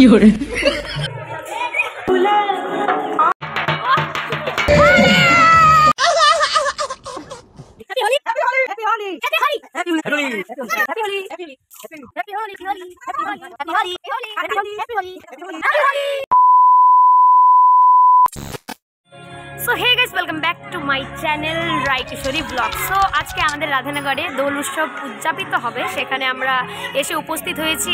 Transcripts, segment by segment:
So hey guys, welcome back to my channel Raikishori blog. So আজকে আমাদের রাধানগরে দোল উৎসব উদযাপিত হবে, সেখানে আমরা এসে উপস্থিত হয়েছি।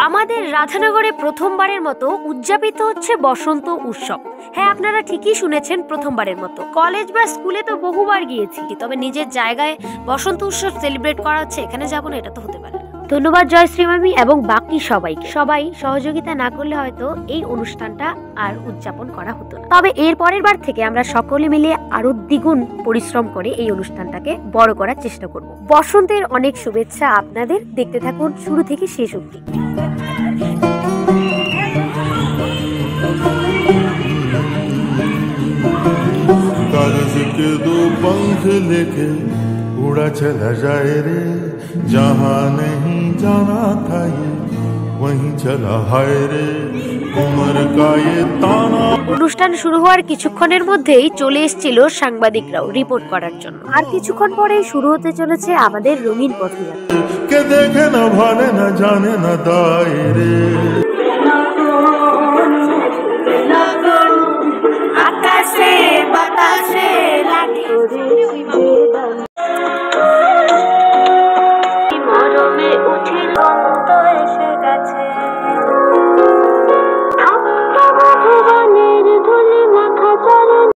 আমাদের রাধানগরে প্রথমবারের মতো উদযাপিত হচ্ছে বসন্ত উৎসব। হ্যাঁ, আপনারা ঠিকই শুনেছেন, প্রথমবারের মতো। কলেজ বা স্কুলে তো বহুবার গিয়েছি, তবে নিজের জায়গায় বসন্ত উৎসব সেলিব্রেট করা হচ্ছে, এখানে যাবো না, এটা তো হতে পারে না। ধন্যবাদ জয়শ্রী মামি এবং বাকি সবাই সহযোগিতা না করলে হয়তো এই অনুষ্ঠানটা আর উদযাপন করা হতো না। তবে এর পরের বার থেকে আমরা সকলে মিলে আরো দ্বিগুণ পরিশ্রম করে এই অনুষ্ঠানটাকে বড় করার চেষ্টা করব। বসন্তের অনেক শুভেচ্ছা আপনাদের, দেখতে থাকুন শুরু থেকে শেষ অবধি। कागज के दो पंख लेके उड़ा चला जाए रे, जहाँ नहीं जाना था ये वहीं चला हाय रे, उम्र का ये ताना। অনুষ্ঠান শুরু হওয়ার কিছুক্ষণের মধ্যেই চলে এসেছিল সাংবাদিকরাও রিপোর্ট করার জন্য। আর কিছুক্ষণ পরেই শুরু হতে চলেছে আমাদের রঙিন পথযাত্রা। কে দেখে না ভালে না জানে না দায় রে, আকাশে বাতাসে লাগে মরমে উঠিল তো এসে গেছে, ভগবানের ধুলি মাখা চরণ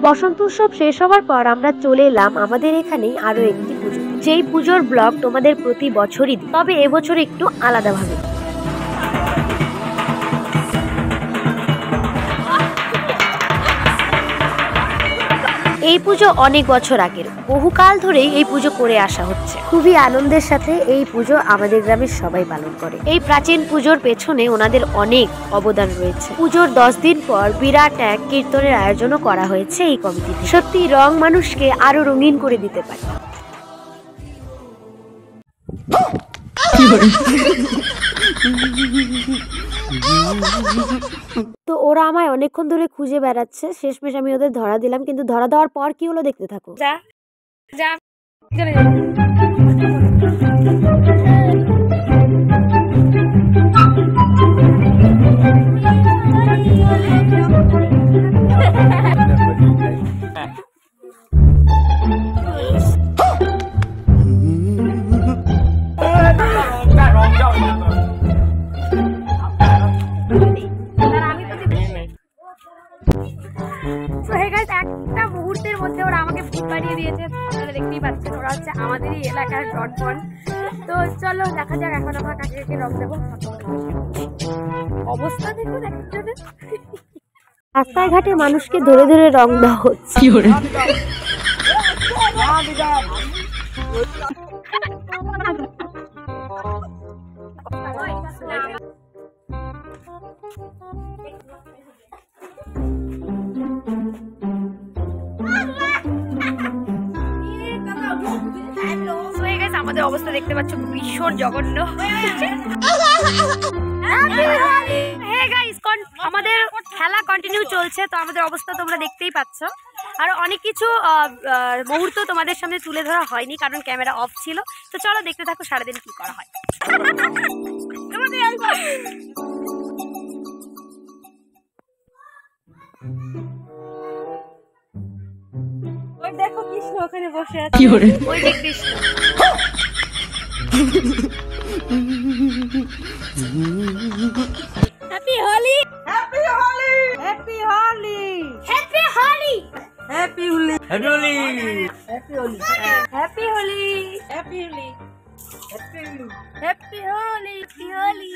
বসন্ত উৎসব শেষ হওয়ার পর আমরা চলে এলাম আমাদের এখানে আরো একটি পুজো, যেই পুজোর ব্লগ তোমাদের প্রতি বছরই দিই, তবে এবছর একটু আলাদাভাবে। এই পুজো অনেক বছর আগের, বহুকাল ধরেই এই পুজো করে আসা হচ্ছে। খুবই আনন্দের সাথে এই পুজো আমাদের গ্রামের সবাই পালন করে। এই প্রাচীন পুজোর পেছনে ওনাদের অনেক অবদান রয়েছে। পুজোর 10 দিন পর বিরাট এক কীর্তনের আয়োজনও করা হয়েছে এই কমিটিতে। সত্যি রং মানুষকে আরো রঙিন করে দিতে পারে। তো ওরা আমায় অনেকক্ষণ ধরে খুঁজে বেড়াচ্ছে, শেষমেশ আমি ওদের ধরা দিলাম, কিন্তু ধরা দেওয়ার পর কি হলো দেখতে থাকো। যা যা পাচ্ছেন ওরা হচ্ছে আমাদেরই এলাকার জনগণ। তো চলো দেখা যাক, এখন আমরা কাকে কাকে রং দেবো। অবস্থা দেখুন একজনের, রাস্তায় ঘাটে মানুষকে ধরে ধরে রং দেওয়া হচ্ছে। আমাদের অবস্থা দেখতে পাচ্ছ ভীষণ জঘন্য। আমাদের খেলা কন্টিনিউ চলছে, তো আমাদের অবস্থা তোমরা দেখতেই পাচ্ছ। আর অনেক কিছু মুহূর্ত তোমাদের সামনে তুলে ধরা হয়নি কারণ ক্যামেরা অফ ছিল। তো চলো দেখতে থাকো সারাদিন কি করা হয়। দেখো কৃষ্ণ ওখানে বসে আছে, ওই যে Krishna. Happy Holi, happy Holi, happy Holi, happy Holi, happy Holi, happy Holi, happy Holi, happy Holi, happy Holi, happy Holi, happy Holi,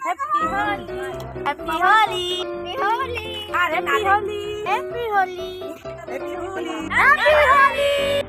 happy Holi, happy Holi, happy Holi, happy Holi, happy Holi, happy Holi, happy Holi.